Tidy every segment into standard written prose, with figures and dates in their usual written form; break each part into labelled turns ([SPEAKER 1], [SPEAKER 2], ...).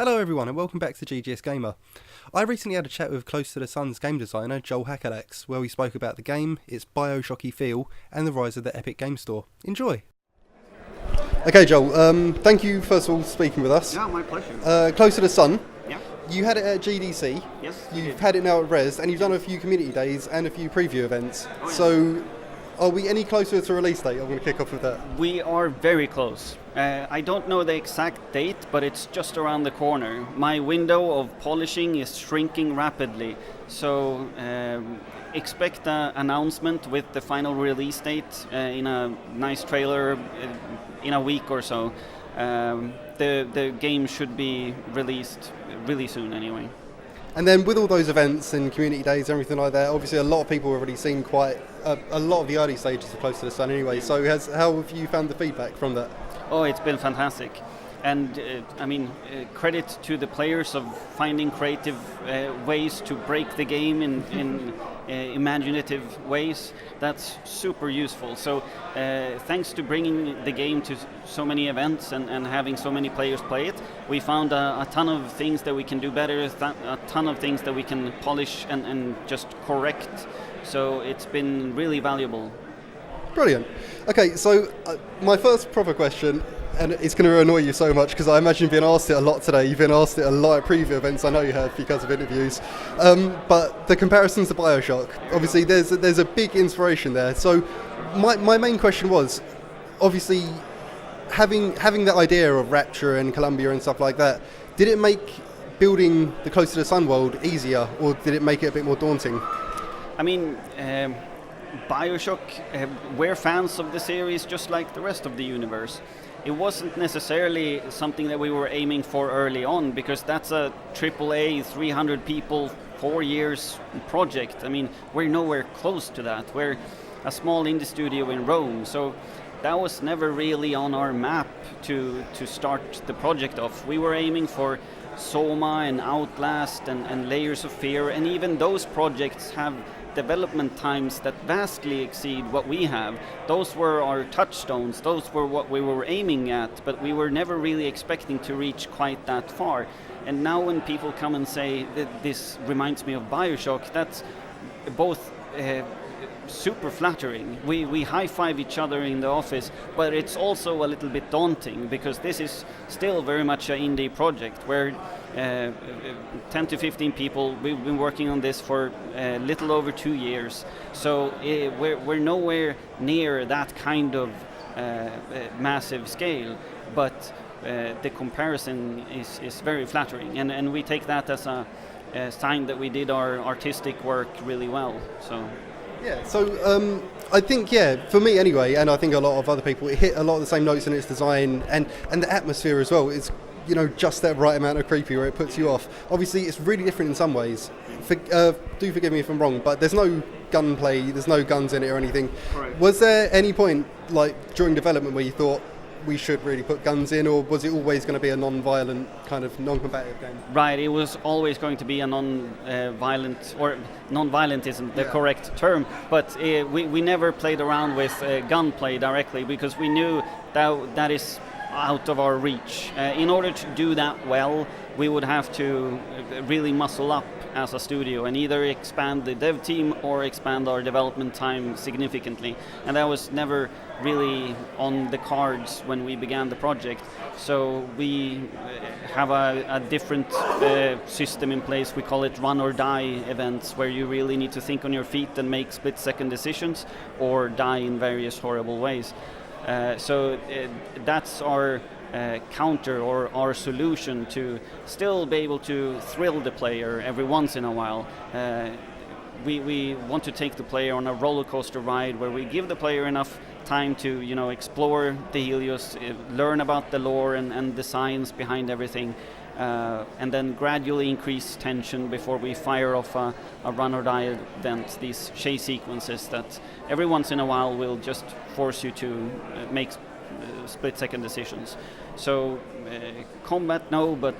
[SPEAKER 1] Hello everyone and welcome back to GGS Gamer. I recently had a chat with Close to the Sun's game designer Joel Hakalax, where we spoke about the game, its BioShocky feel, and the rise of the Epic Game Store. Enjoy! Okay Joel, thank you first of all for speaking with us.
[SPEAKER 2] Yeah, my pleasure.
[SPEAKER 1] Close to the Sun,
[SPEAKER 2] Yeah.
[SPEAKER 1] you had it at GDC,
[SPEAKER 2] Yes.
[SPEAKER 1] you've had it now at Res, and you've done a few community days and a few preview events.
[SPEAKER 2] Oh, yeah.
[SPEAKER 1] So, are we any closer to release date? I'm going to kick off with that.
[SPEAKER 2] We are very close. I don't know the exact date, but it's just around the corner. My window of polishing is shrinking rapidly, so expect an announcement with the final release date in a nice trailer in a week or so. The game should be released really soon anyway.
[SPEAKER 1] And then with all those events and community days and everything like that, obviously a lot of people have already seen quite a lot of the early stages of Close to the Sun anyway, so how have you found the feedback from that?
[SPEAKER 2] Oh, it's been fantastic. And credit to the players of finding creative ways to break the game in imaginative ways. That's super useful. So thanks to bringing the game to so many events and having so many players play it, we found a ton of things that we can do better, a ton of things that we can polish and just correct. So it's been really valuable.
[SPEAKER 1] Brilliant. Okay, so my first proper question, and it's going to annoy you so much because I imagine you've been asked it a lot today. You've been asked it a lot at preview events. I know you have because of interviews. But the comparisons to BioShock, obviously there's a big inspiration there. So my main question was, obviously, having that idea of Rapture and Columbia and stuff like that, did it make building the Close to the Sun world easier, or did it make it a bit more daunting?
[SPEAKER 2] I mean, BioShock, we're fans of the series just like the rest of the universe. It wasn't necessarily something that we were aiming for early on, because that's a AAA, 300 people, 4 years project. I mean, we're nowhere close to that. We're a small indie studio in Rome, so that was never really on our map to start the project off. We were aiming for Soma and Outlast and Layers of Fear, and even those projects have development times that vastly exceed what we have. Those were our touchstones, those were what we were aiming at, but we were never really expecting to reach quite that far. And now when people come and say that this reminds me of BioShock, that's both super flattering. We high-five each other in the office, but it's also a little bit daunting because this is still very much an indie project where 10 to 15 people, we've been working on this for a little over 2 years. So we're nowhere near that kind of massive scale, but the comparison is very flattering, and we take that as a sign that we did our artistic work really well. So
[SPEAKER 1] I think, for me anyway, and I think a lot of other people, it hit a lot of the same notes in its design and the atmosphere as well. It's, just that right amount of creepy where it puts you off. Obviously, it's really different in some ways. Do forgive me if I'm wrong, but there's no gunplay, there's no guns in it or anything.
[SPEAKER 2] Correct.
[SPEAKER 1] Was there any point, like during development, where you thought we should really put guns in, or was it always going to be a non-violent kind of non-combative game?
[SPEAKER 2] Right, it was always going to be a non-violent, or non-violent isn't the correct term, but we never played around with gunplay directly because we knew that is out of our reach. In order to do that well, we would have to really muscle up as a studio and either expand the dev team or expand our development time significantly. And that was never really on the cards when we began the project. So we have a different system in place. We call it run or die events, where you really need to think on your feet and make split-second decisions or die in various horrible ways. So that's our counter or our solution to still be able to thrill the player every once in a while. We want to take the player on a roller coaster ride where we give the player enough time to explore the Helios, learn about the lore and the science behind everything, and then gradually increase tension before we fire off a run or die event, these chase sequences that every once in a while will just force you to make split-second decisions. So combat, no, but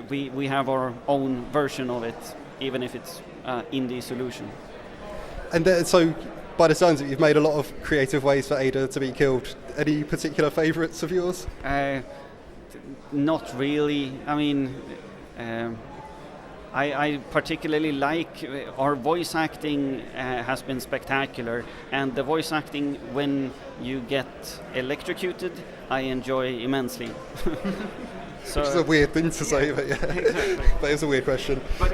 [SPEAKER 2] we have our own version of it, even if it's indie solution.
[SPEAKER 1] And so by the sounds of it, you've made a lot of creative ways for Ada to be killed. Any particular favourites of yours?
[SPEAKER 2] Not really. I mean, I particularly like our voice acting has been spectacular, and the voice acting when you get electrocuted, I enjoy immensely.
[SPEAKER 1] So, which is a weird thing to say, but yeah,
[SPEAKER 2] exactly.
[SPEAKER 1] But it's a weird question.
[SPEAKER 2] But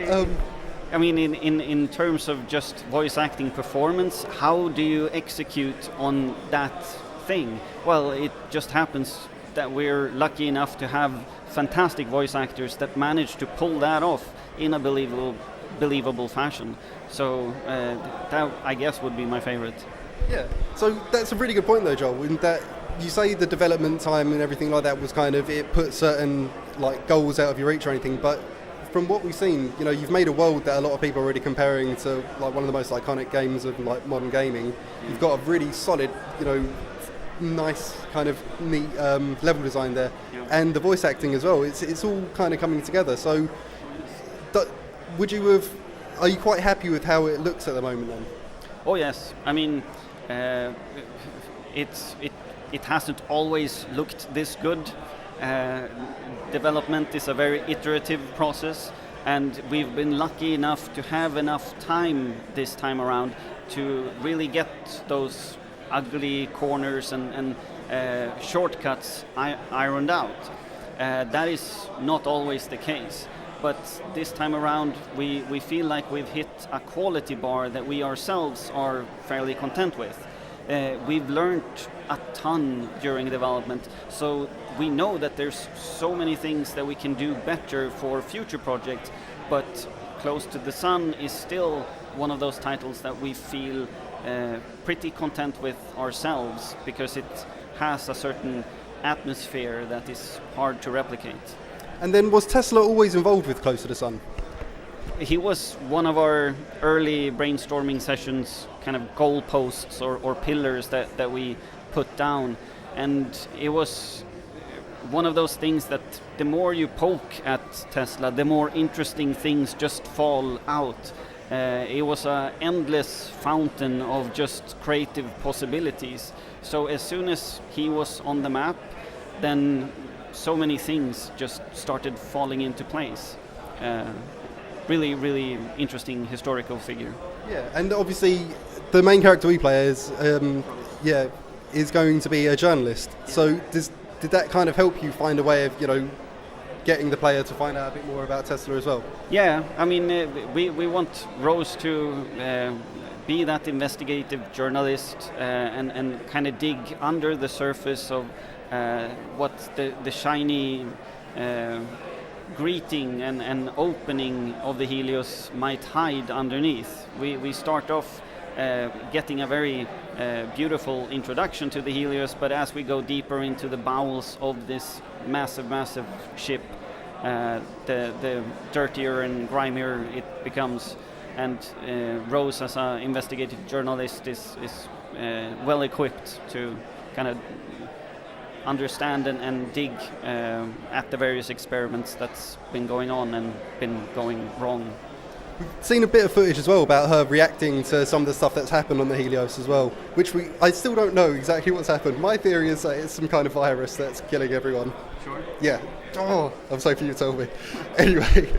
[SPEAKER 2] I mean, in terms of just voice acting performance, how do you execute on that thing? Well, it just happens that we're lucky enough to have fantastic voice actors that manage to pull that off in a believable fashion. So that, I guess, would be my favorite.
[SPEAKER 1] Yeah. So that's a really good point, though, Joel. In that you say the development time and everything like that was kind of, it put certain like goals out of your reach or anything, but from what we've seen, you know, you've made a world that a lot of people are already comparing to like one of the most iconic games of like modern gaming. You've got a really solid, you know, nice kind of neat level design there, and the voice acting as well. It's all kind of coming together. So, are you quite happy with how it looks at the moment then?
[SPEAKER 2] Oh yes, I mean, it hasn't always looked this good. Development is a very iterative process, and we've been lucky enough to have enough time this time around to really get those ugly corners and shortcuts ironed out. That is not always the case, but this time around we feel like we've hit a quality bar that we ourselves are fairly content with. We've learned a ton during development, so we know that there's so many things that we can do better for future projects, but Close to the Sun is still one of those titles that we feel pretty content with ourselves, because it has a certain atmosphere that is hard to replicate.
[SPEAKER 1] And then, was Tesla always involved with Close to the Sun?
[SPEAKER 2] He was one of our early brainstorming sessions, kind of goalposts or pillars that we put down, and it was one of those things that the more you poke at Tesla, the more interesting things just fall out. It was an endless fountain of just creative possibilities. So as soon as he was on the map, then so many things just started falling into place. Really, really interesting historical figure. Yeah,
[SPEAKER 1] and obviously the main character we play is going to be a journalist. Yeah. So did that kind of help you find a way of, you know, getting the player to find out a bit more about Tesla as well?
[SPEAKER 2] Yeah, I mean, we want Rose to be that investigative journalist and kind of dig under the surface of what the shiny greeting and opening of the Helios might hide underneath. We start off getting a very beautiful introduction to the Helios, but as we go deeper into the bowels of this massive ship, the dirtier and grimier it becomes, and Rose as an investigative journalist is well equipped to kind of understand and dig at the various experiments that's been going on and been going wrong.
[SPEAKER 1] We've seen a bit of footage as well about her reacting to some of the stuff that's happened on the Helios as well, which I still don't know exactly what's happened. My theory is that it's some kind of virus that's killing everyone.
[SPEAKER 2] Sure.
[SPEAKER 1] Yeah. Oh, I'm so pleased you told me. Anyway,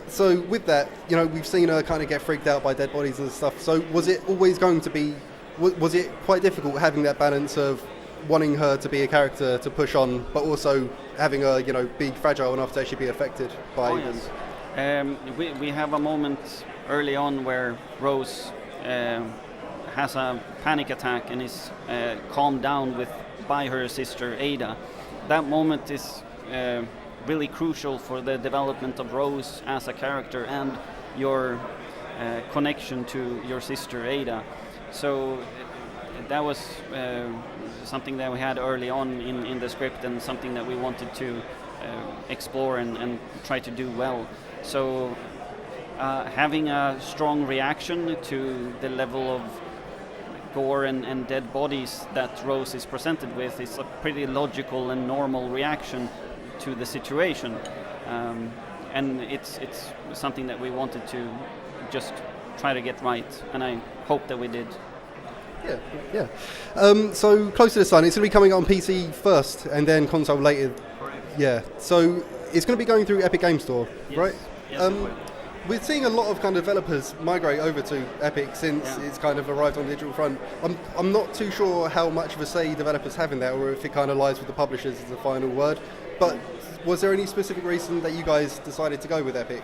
[SPEAKER 1] so with that, you know, we've seen her kind of get freaked out by dead bodies and stuff. So was it always going to be, was it quite difficult having that balance of wanting her to be a character to push on, but also having her, you know, be fragile enough to actually be affected by
[SPEAKER 2] yes. We have a moment early on where Rose has a panic attack and is calmed down by her sister Ada. That moment is really crucial for the development of Rose as a character and your connection to your sister Ada. So that was something that we had early on in the script, and something that we wanted to explore and try to do well. So having a strong reaction to the level of gore and dead bodies that Rose is presented with is a pretty logical and normal reaction to the situation, and it's something that we wanted to just try to get right, and I hope that we did.
[SPEAKER 1] Yeah. So Close to the Sun, it's going to be coming out on PC first and then console later.
[SPEAKER 2] Correct.
[SPEAKER 1] Yeah. So it's going to be going through Epic Game Store,
[SPEAKER 2] Yes.
[SPEAKER 1] right?
[SPEAKER 2] Yes,
[SPEAKER 1] We're seeing a lot of kind of developers migrate over to Epic since it's kind of arrived on the digital front. I'm not too sure how much of a say developers have in that, or if it kind of lies with the publishers as the final word. But was there any specific reason that you guys decided to go with Epic?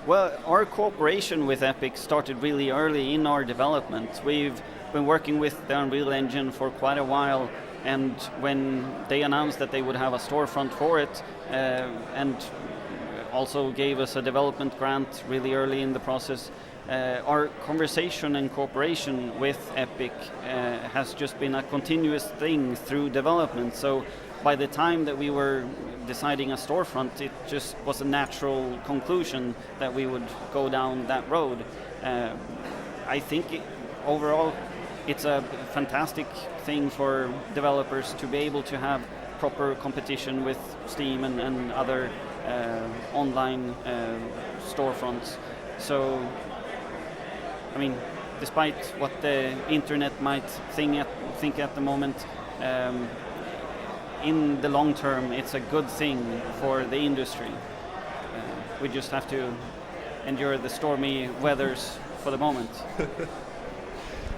[SPEAKER 2] Well, our cooperation with Epic started really early in our development. We've been working with the Unreal Engine for quite a while, and when they announced that they would have a storefront for it, and also gave us a development grant really early in the process, our conversation and cooperation with Epic has just been a continuous thing through development. So by the time that we were deciding a storefront, it just was a natural conclusion that we would go down that road. I think overall it's a fantastic thing for developers to be able to have proper competition with Steam and other online storefronts. So, I mean, despite what the internet might think at the moment, in the long term, it's a good thing for the industry. We just have to endure the stormy weathers for the moment.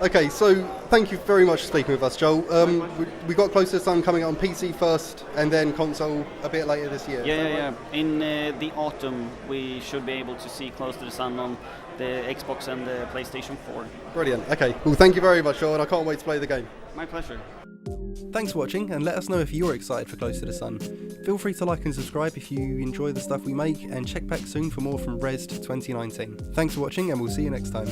[SPEAKER 1] Okay, so thank you very much for speaking with us, Joel. We got Close to the Sun coming out on PC first, and then console a bit later this year.
[SPEAKER 2] Yeah. In the autumn, we should be able to see Close to the Sun on the Xbox and the PlayStation 4.
[SPEAKER 1] Brilliant. Okay, well, thank you very much, Joel, and I can't wait to play the game.
[SPEAKER 2] My pleasure.
[SPEAKER 1] Thanks for watching, and let us know if you're excited for Close to the Sun. Feel free to like and subscribe if you enjoy the stuff we make, and check back soon for more from Res 2019. Thanks for watching, and we'll see you next time.